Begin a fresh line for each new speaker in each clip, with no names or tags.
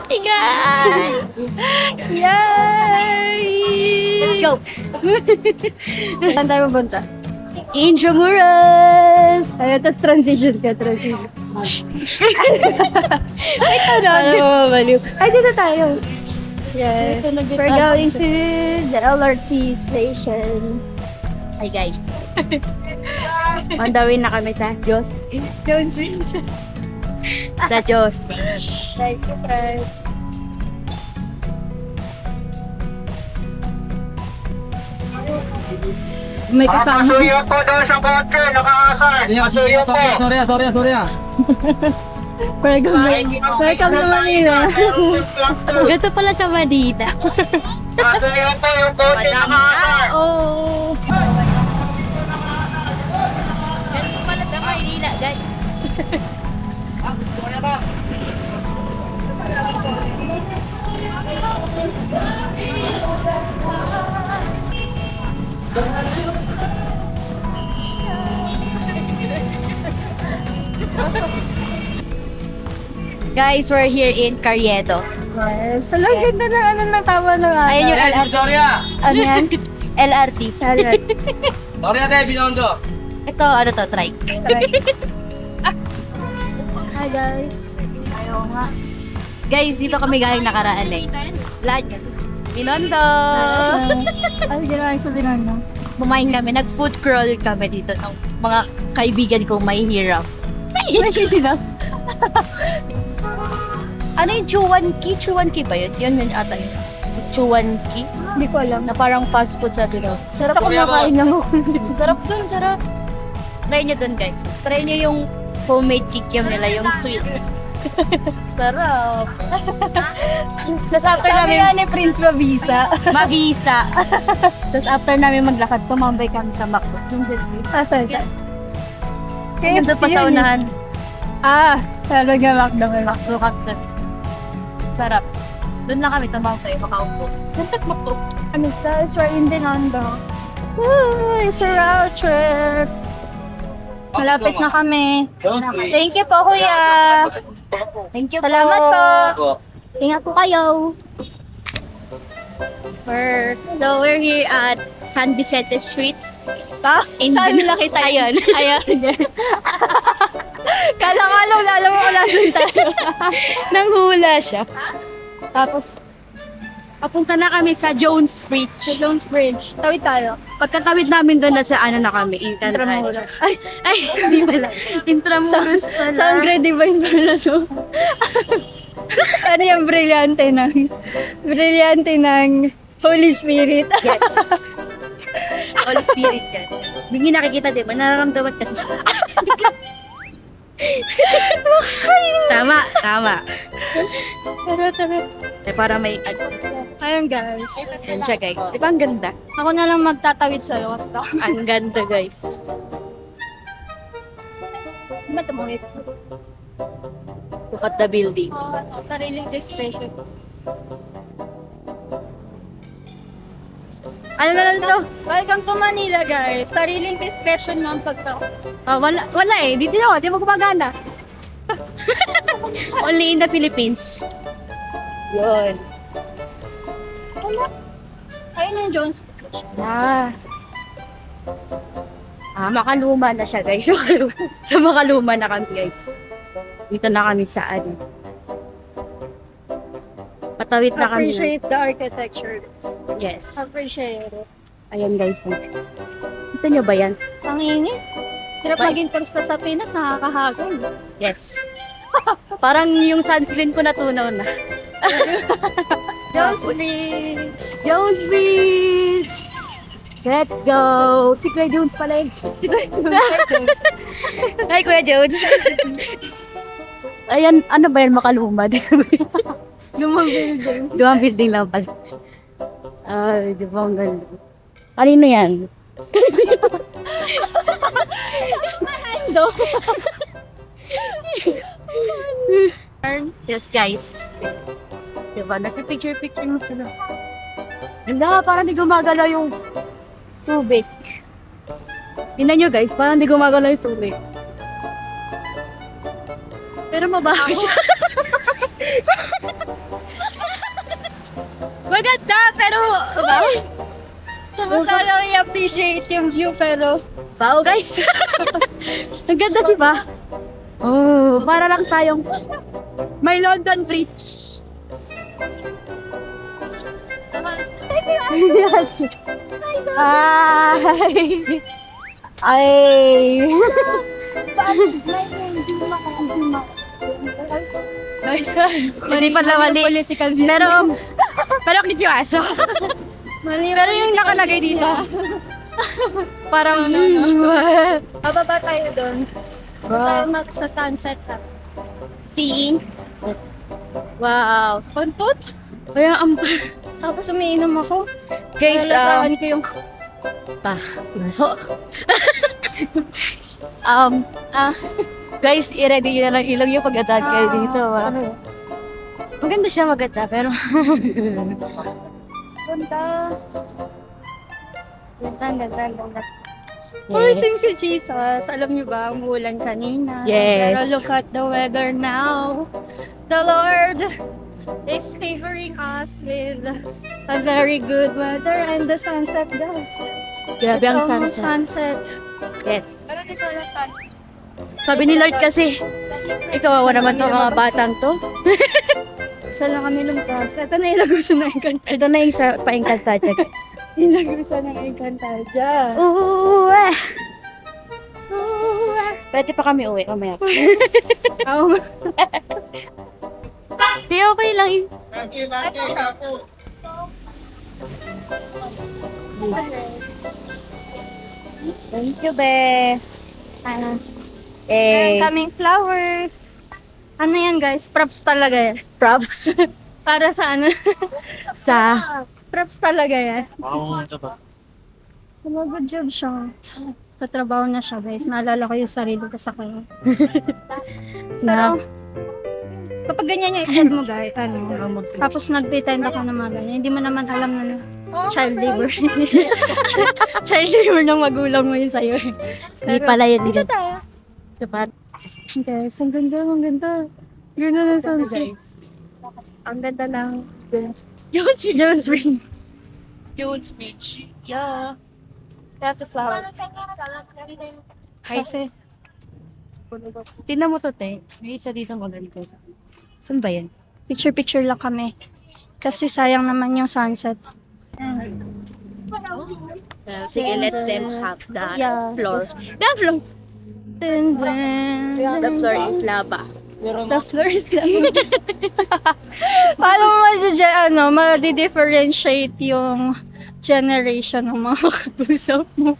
Hey guys! Yay! Let's go!
Saan tayo mabunta?
Intramuros!
Ay, tapos transition ka, transition.
Ay,
Alam mo, baliw. Ay, dito tayo. Yeah.
Dito na dito.
We're going to the LRT station.
Hi guys! On the way na kami sa Diyos. Diyos Beach. Sa Diyos Beach.
Thank you, friend. May kasama.
Nakasuyo po doon sa kotse, nakaasar. Nakasuyo po.
Sorry.
Welcome to Manila.
Ito pala sa Manila.
Nakasuyo po yung kotse, nakaasar.
Oh! Ito pala sa Manila, guys. Guys, we're here in Carriedo.
Yes. So, lang ganda na ano na tama ng ano.
Ayan yung LRT.
Ano yan?
LRT.
Sorry ate, Binondo.
Ito, ano to, trike.
Hi, guys.
Ayaw nga. Guys, dito kami galing nakaraan eh. Lahat yan. Binondo!
Ano ginawa yung sabihin mo?
Bumain kami, nag-food crawl kami dito ng mga kaibigan kong may hirap. May hirap? Ano yung Chuanki? Chuanki ba yun? Yun ata yun. Chuanki?
Hindi ko alam.
Na parang fast food sa dito. Sarap
Gusto ko makain ng
Sarap dun, sarap. Try nyo dun, guys. Try nyo yung homemade kikiam nila, yung sweet. Sarap. Tapos after
Sabi
namin
nga ni Prince Mabisa.
mabisa. Tapos after namin maglakad, tumambay kami sa McDo.
Asan sa?
Yung doon pa sa
yun eh.
unahan.
Talaga McDonald's.
McDo kapta. Sarap. Doon lang kami tumambay, makaupo. McDo.
Ano guys, we're in Binondo. Woo! It's a road trip. Malapit na kami. Thank you po, kuya.
Thank you
Salamat po.
Ingat po kayo. So we're here at San Vicente Street. In
Saan nila kita
Ayun.
Ayan. Kala ko alam, lalo mo ko lasan tayo.
Nanghula siya. Tapos, papunta na kami sa Jones
Sa
Bridge.
Jones Bridge. Tawid tayo.
Pagkatawid namin doon, nasa ano na kami,
Intramuros.
Ay, hindi pala. Intramuros pala.
Saan grade divine pala to? Ano yung brilyante ng Holy Spirit?
Yes. Holy Spirit yan. Hindi nakikita, di ba? Nararamdaman kasi siya. Tama.
Tara.
Eh, para may advice.
Ayun guys.
Yan siya, guys. Di ba ang ganda?
Ako na lang magtatawid sa'yo kasi ako.
Ang ganda, guys.
Ba't tumawid?
Look at the building.
Sariling discretion.
Ano na lang to?
Welcome to Manila guys. Sariling discretion mo ang pagtao.
Wala eh. Dito na ako. Di mo gumagana. Only in the Philippines. Yun.
Ayun yung Jones.
Makaluma na siya, guys. Sa makaluma na kami, guys. Dito na kami sa ano. Patawid na kami.
Appreciate the architecture.
Yes.
Appreciate it.
Ayan, guys. Kita nyo ba yan?
Pangingin. Hirap
Bye.
maging turista sa Pinas, nakakahagod.
Yes. Parang yung sunscreen ko natunaw na.
Jones Bridge.
Jones Bridge! Let's go! Si Kuya Jones pala yun. Si Kuya Jones. Hi, Kuya Jones. Ayan, ano ba yan? Makaluma.
Lumang building.
Dumang building lang pala. Ay, di ba ang ganda? Kanino yan?
Do.
Yes, guys. Diba? Nagpipicture-picture mo sila. Ganda, parang di gumagalaw yung tubig. Tingnan nyo guys, parang di gumagalaw yung tubig. Pero mabaho siya. Maganda, pero... Wow.
Sana i-appreciate yung view, pero...
Wow, guys. Ang ganda si ba? Oh, para lang tayong... May London Bridge. Yes. Ay. Nice. Hindi pa mali.
Political views.
Pero cute yung aso. Pero yung nakalagay dito. Parang...
Bababa tayo doon. Tayo sa sunset.
Seeing. Wow.
Puntut.
Kaya
Tapos umiinom ako.
guys,
Nalasahan ko yung...
guys, i-ready nyo na lang ilong yung pag-attack kayo dito.
Ano?
Maganda siya maganda, pero...
Ganda. Ganda.
Yes.
Oh, thank you, Jesus. Alam niyo ba, umuulan kanina.
Yes.
Pero look at the weather now. The Lord is favoring us with a very good weather and the sunset does.
Grabe
It's
ang
almost
sunset.
sunset.
Yes.
Pero dito lang tayo.
Sabi ni Lord kasi, ikaw naman to mga batang to.
Isa lang kami lumpas. Ito na ilagusan ng Encantadia.
Ito na yung sa pa-Encantadia, guys.
Ilagusan ng Encantadia.
Pwede pa kami uwi, mamaya.
Oh,
Di, okay lang. Thank you, be.
meron
Eh,
kaming flowers. Ano yan, guys? Props talaga yan.
props
Para sa ano?
sa...
Props talaga yan. Good job siya. Patrabaho na siya, guys. Naalala ko yung sarili ko sa kanya. Pero, kapag ganyan yung edad mo, guys, tapos nagtitenda ka ng mga ganyan, hindi mo naman alam na child labor. Child labor ng magulang mo yun sa'yo.
Hindi pala yun.
Dito tayo.
Dapat.
Guys, ang ganda, ang ganda. Ganda ng sunset.
Ang ganda ng...
Jones Ring.
Jones Beach.
Yeah.
They have the flower.
Kasi,
Tingnan mo to, te. May isa dito maganda. Saan ba yan?
picture-picture lang kami. Kasi sayang naman yung sunset.
Sige, let them have the
Yeah.
floor. The floor!
Dun, dun.
The floor is lava.
The floor is lang. Paano mo ma-differentiate yung generation ng mga kapuso mo?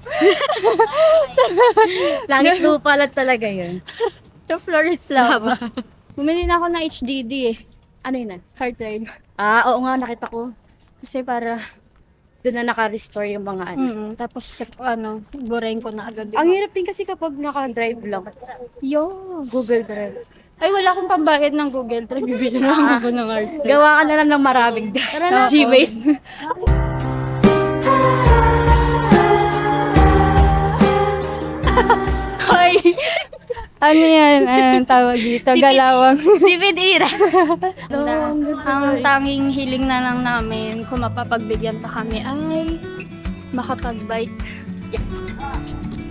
Langit lupa lang talaga yun.
The floor is lava. Bumili na ako ng HDD eh.
Ano yun?
Hard drive.
Oo nga, nakita ko.
Kasi para,
Doon na naka-restore yung mga ano.
tapos burahin ko na agad.
Ang hirap din kasi kapag naka-drive lang. Google Drive.
Ay, wala akong pambayad ng Google Drive. Bibili na lang ako ng hard drive.
Gawa ka na lang ng maraming Gmail.
Hoy! Ano yan? Anong tawag dito? Galawang.
Tipid ira.
Ang tanging hiling na lang namin kung mapapagbigyan pa kami ay makapag-bike.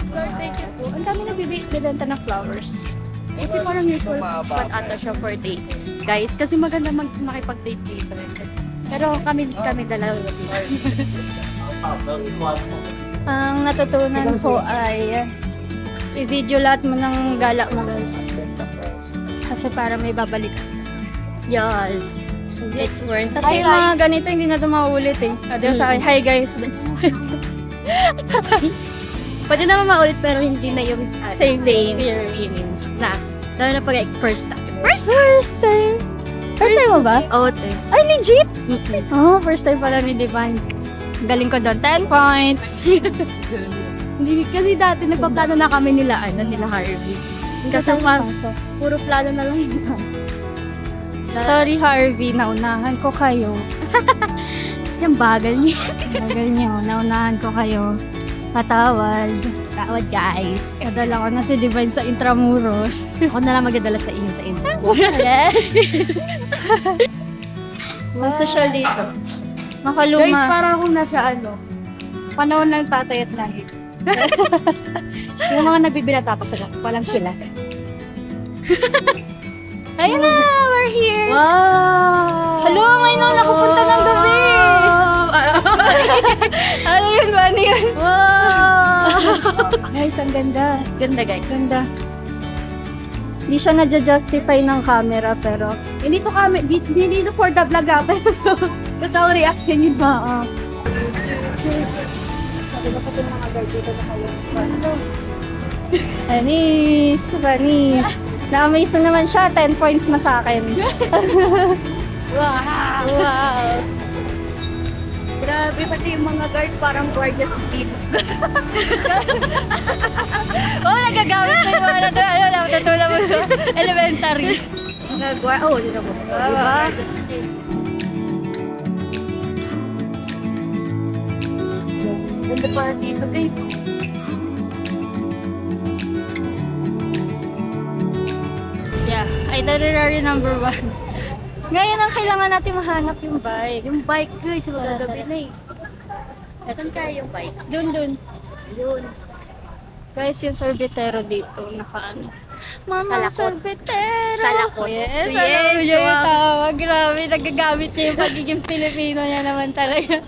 Lord, thank you po. Ang dami nagbibenta na flowers.
Kasi parang usual spot ata siya for date. Guys, kasi maganda makipag-date dito. Pero kami dalawa dito.
Ang natutunan ko ay i-video lahat mo ng gala mo, guys. Kasi para may babalik.
Yes. It's worth it.
Kasi yung mga ganito hindi na ito mauulit eh. Adios sa akin. Hi guys.
Pwede naman maulit pero hindi na yung
Same
experience na. Lalo na pag first time.
First time. First time mo ba?
Oo, te.
Ay, legit? Oh, first time pala ni Divine. Galing ko doon. 10 points.
Hindi, kasi dati nagpaplano na kami nila Harvey. Kasi puro plano na lang yun.
Sorry Harvey, naunahan ko kayo.
Kasi ang bagal niya.
Bagal niyo, naunahan ko kayo. Patawad.
Tawad, guys.
Kadala ko na si Divine sa Intramuros.
Ako na lang magdadala sa inyo sa inyo.
Yes. Mas social dito. Makaluma.
Guys, para akong nasa panahon ng tatay at nanay. Yung mga nagbibinata pa sila, walang sila.
Ayun na, we're here.
Wow!
Hello, ngayon ako napupunta ng gabi. Ano yun ba? Ano yun?
Wow! Guys, ang ganda. Ganda, guys. Ganda.
Hindi siya nadja-justify ng camera, pero
Hindi to kami, hindi to for the vlog ah. Basta ako reaction yun ba? Sabi ba pa ito mga guys dito na kayo?
Anis, Vanis. Na-amaze na naman siya, 10 points na sa akin.
Wow!
Wow.
Grabe, pati yung mga guard parang guardia civil.
Oh, nagagamit ko yung mga natulad mo ito. Elementary.
Mga guard, hindi na mo. Diba? Ganda pa dito guys.
Yeah, itinerary number 1. Ngayon ang kailangan natin mahanap yung bike.
Yung bike guys, magagabi na eh. Saan kaya yung bike?
Dun.
Yun.
Guys, yung sorbetero dito, nakaano. Mama,
Salakot.
sorbetero!
Salakot.
Yes,
Yes,
alam mo niya yung
tumawag.
tawag. Grabe, nagagamit niya yung pagiging Pilipino niya naman talaga.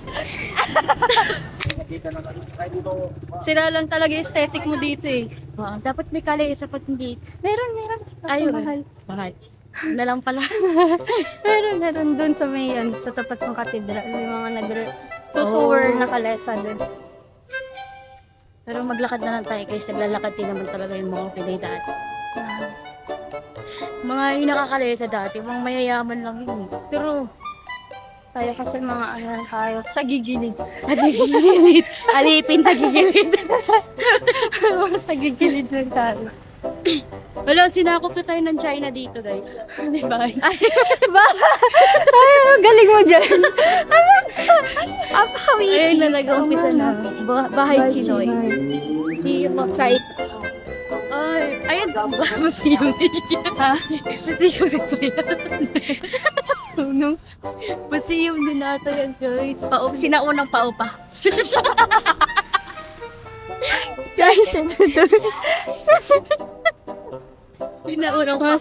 Sira lang talaga yung aesthetic mo dito eh.
Wow, dapat may kalay sapat hindi.
Meron.
Ay,
Kaso,
mahal. Mahal. Na lang pala.
meron dun sa may, sa tapat ng katedral. May mga nag-tutour na kalesa dun.
Pero maglakad na lang tayo guys. Naglalakad din naman talaga yung mga Pinay dati. Mga yung nakakalesa dati, mga mayayaman lang yun.
Pero, tayo kasi mga tayo sa gigilid.
Sa gigilid. Alipin sa gigilid.
Mga sa gigilid lang tayo.
Wala, sinakop na tayo ng China dito guys. Di ba?
Ay, galing mo dyan. Apakawiti.
Ayun na nag-umpisa na. Bahay Chinoy. Si Chai. Ay, ayun ba? Museum din. Ha? Museum din ba yan? Museum din natin yan guys. Sinaunang paupa.
Guys,
Sinaunang paupa.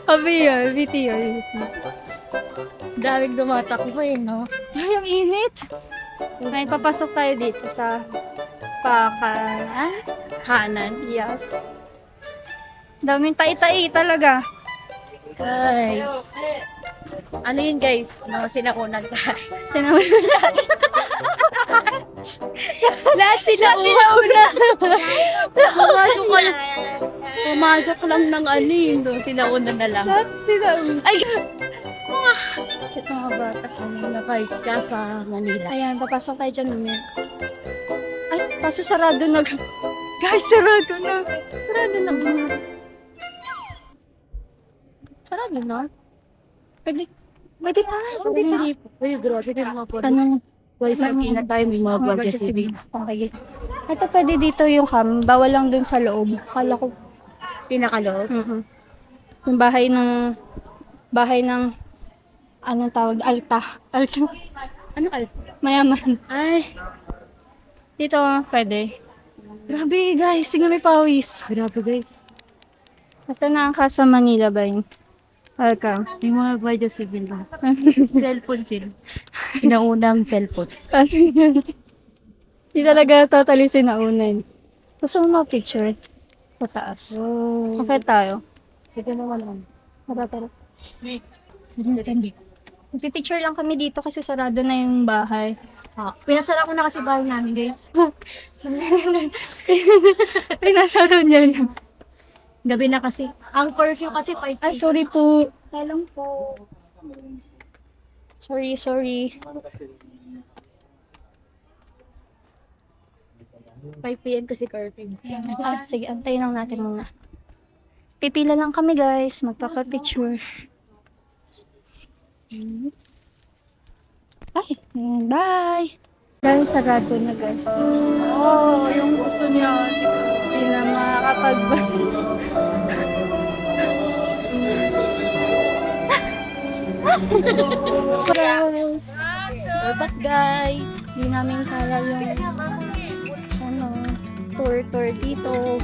Sabi yun, biti yun.
Daming dumatakbo eh, no?
Ay, ang init. May papasok tayo dito sa
Hanan.
Yes. Daming tai-tai talaga.
Guys. Ano yun guys? Mga sinaunang guys. Lahat sinauna. Pumasok lang ng ano yun. Sinauna na lang. Ay!
Ito mga bata.
Kanina guys, ka sa Manila.
Ayan, papasok tayo dyan naman. Ay, kaso sarado na.
Guys, sarado na. Sarado na ba?
Sarado na?
Pwede pa. Uy, grabe din mga po.
Ano?
Guys, na tayo may mga guardia civil.
Okay. Ito pwede dito yung cam. Bawal lang dun sa loob. Kala ko.
Pinakaloob.
Yung bahay ng anong tawag? Alta.
Ano alpha?
Mayaman.
Ay,
Dito, pwede. Grabe guys, tingnan may pawis.
grabe guys.
Ito na ang Casa Manila ba yun? Welcome.
May mga guardia civil ba? Cellphone sila. Pinaunang cellphone.
Kasi yun. Hindi talaga totally sinaunan. Gusto mo picture sa taas.
Oh.
Okay tayo.
Ito naman lang.
Tara. Picture lang kami dito kasi sarado na yung bahay.
Pinasara ko na kasi bahay namin guys.
Pinasaro niya.
Gabi na kasi. Ang curfew kasi 5
Ay, sorry po.
Alam po.
Sorry.
5 p.m. kasi curfew.
Sige, antayin lang natin muna. Pipila lang kami guys, magpapapicture. Bye! Dahil sarado na guys.
Oh, yung gusto niya.
Hindi na makakapag... Guys,
We're back, guys.
di namin kaya yung tour dito.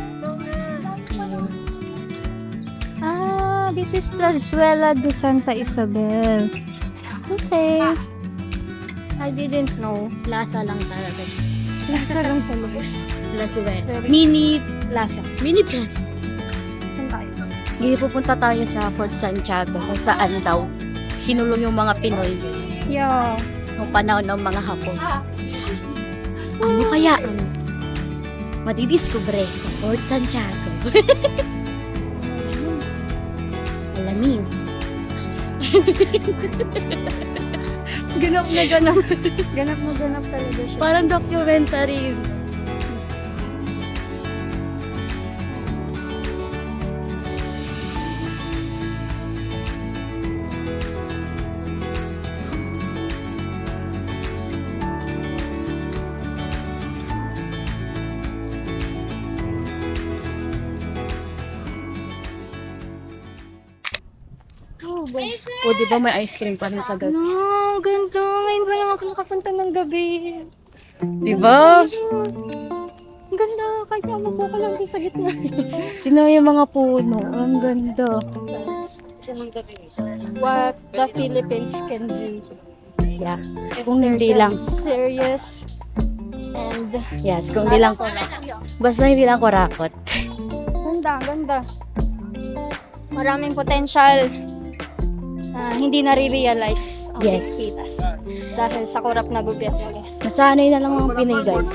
This is Plazuela de Santa Isabel. Okay. I didn't know.
Plaza lang talaga siya.
Lasa lang talaga siya.
Plaza ba? Mini Plaza. Mini Plaza.
Saan tayo?
Ngayon pupunta tayo sa Fort Santiago kung saan daw hinulong yung mga Pinoy
Yeah.
noong panahon ng mga Hapon. Ano kaya ang madidiskubre sa Fort Santiago? Alamin.
Ganap na ganap. Ganap na ganap talaga siya.
Parang documentary. O, di ba may ice cream pa rin sa gabi?
No, ganda. Ngayon ba lang ako nakapunta ng gabi?
Di ba?
Ang ganda. Kahit mabuko ka lang doon sa gitna.
Sino yung mga puno? Ang ganda.
What the Philippines can do.
Yeah.
If
Kung
they're
hindi
just
lang.
serious and
Yes, kung hindi lang. Basta hindi lang kurakot.
ganda, ganda. Maraming potential hindi nare-realize ang
Yes.
Pilipinas dahil sa korap na gobyerno, guys.
Nasanay na lang ang Pinay, guys.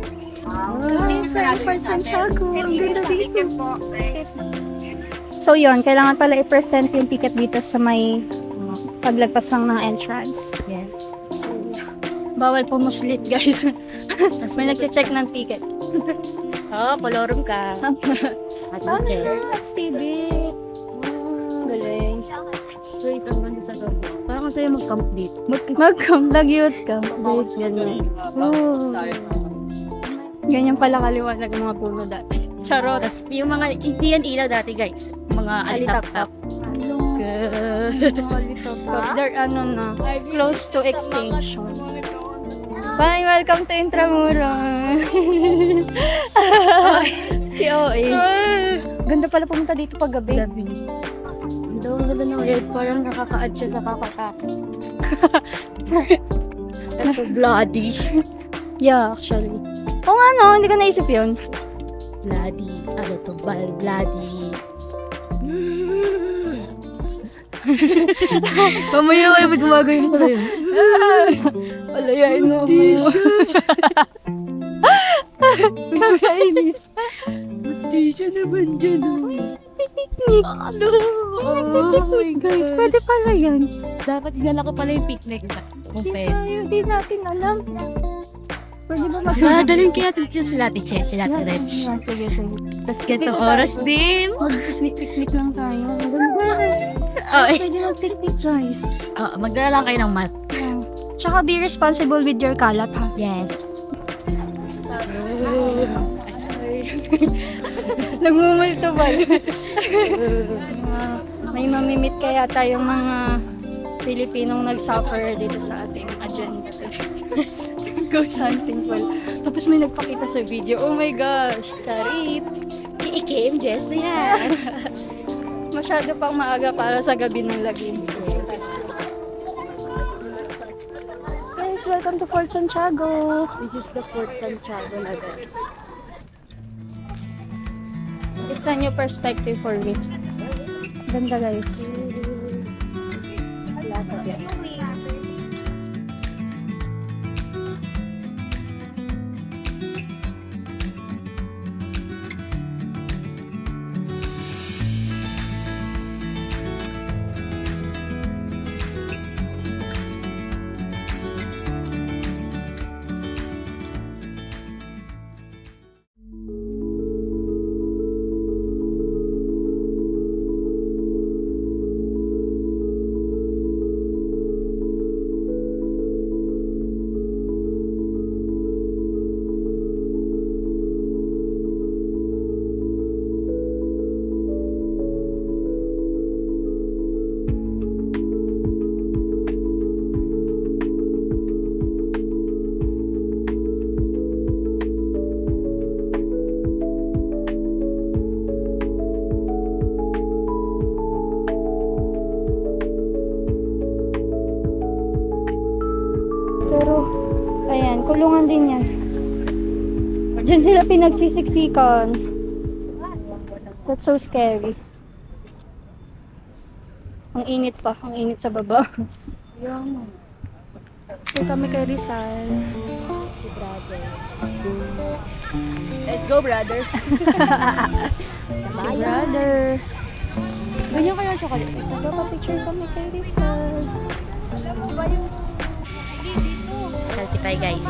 Guys, we're in Fort Santiago. Ang ganda dito. So yun, kailangan pala i-present yung ticket dito sa may paglagpas lang ng entrance.
Yes.
So, bawal pumuslit, guys. May nagche-check ng ticket.
Oo, palorum ka. Ate.
Civic. Galing.
Guys, ang ganda sa gabi. Parang kasi mag-camp dito.
Mag-camp, nag-youth camp. Guys, ganyan. Oh. Ganyan pala kaliwanag ng mga puno dati. Charot.
Tapos yung mga, hindi yan ilaw dati, guys. Mga alitap-tap.
They're close to extinction. Bye, welcome to Intramuros.
Si OA.
Ganda pala pumunta dito pag gabi.
Ang ganda ng red. Parang nakaka-add siya sa kakatap. Ito, bloody.
Yeah, actually. Oo nga no, hindi ko naisip yun.
Bloody. Ano to? Bloody. Mamaya kayo may gumagawin ko yun.
Palayain mo. Kakainis.
Mustisya naman dyan. Ano?
Oh my guys, pwede pala yan.
Dapat dinala ko pala yung picnic na.
Hindi natin alam. Pwede ba
Dalhin kaya natin sila Ate Che, sila Ate Reg.
Sige, sige.
Tapos ganitong oras din.
Mag-picnic lang tayo.
Oh,
Pwede mag-picnic, guys.
magdala lang kayo ng mat.
Tsaka be responsible with your kalat, ha?
Yes.
Nagmumulto ba? May mamimit kaya tayong mga Pilipinong nag-suffer dito sa ating agenda. Ghost hunting pala. Tapos may nagpakita sa video. Oh my gosh, charit.
Iikim, Jess na yan.
Masyado pang maaga para sa gabi ng lagim. Guys, welcome to Fort Santiago.
This is the Fort Santiago na guys.
It's a new perspective for me. Ganda, guys. Pero, ayan, kulungan din yan. Diyan sila pinagsisiksikan. That's so scary. Ang init pa, ang init sa baba. Yan. Here kami kay Rizal.
Si brother. Let's go, brother.
Si brother.
Ganyan kayo ang chocolate.
So, picture kami kay Rizal.
Selfie tayo, guys.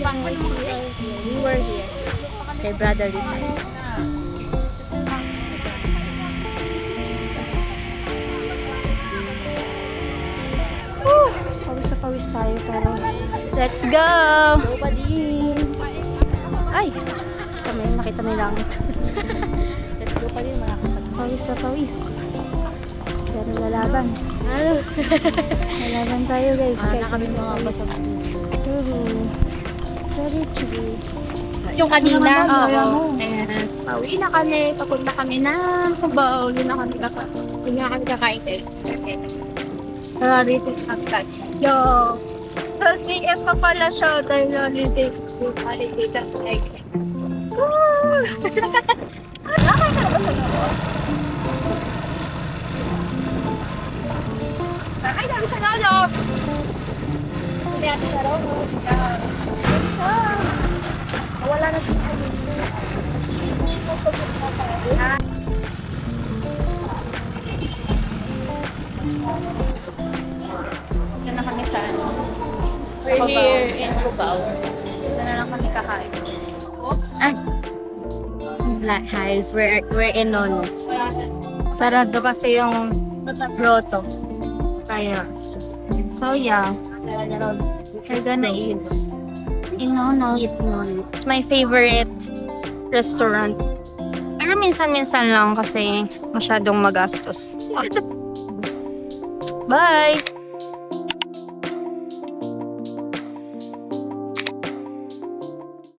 We were here. Kay brother Rizal.
Pawis sa pawis tayo pero let's go!
Go pa din.
Ay! Nakita may langit.
Let's go pa din, mga kapatid.
Pawis sa pawis. Pero lalaban.
Ano?
Lalaban tayo guys.
Wala kami mga basag.
True. Very true.
Yung kanina,
oo.
Pauwi na kami, papunta kami ng Sabaw. Yun na kami kakain guys. Kasi, dito sa Hagdan.
Yo! 12 pa pala siya dahil holiday.
Holiday, tas guys.
Nakakain ka na ba sa Lobos?
Ay, dami sa Lolos! Gusto niya sa Lolos. Wala na siya kami.
Dito na kami sa ano?
We're here in Cubao.
Dito na lang kami kakain.
Ay! Black Hives. We're in Lolos.
Sarado kasi yung
Grotto. Kaya.
so yeah. We're gonna eat in Nonos. It's my favorite restaurant. Pero minsan-minsan lang kasi masyadong magastos. Bye!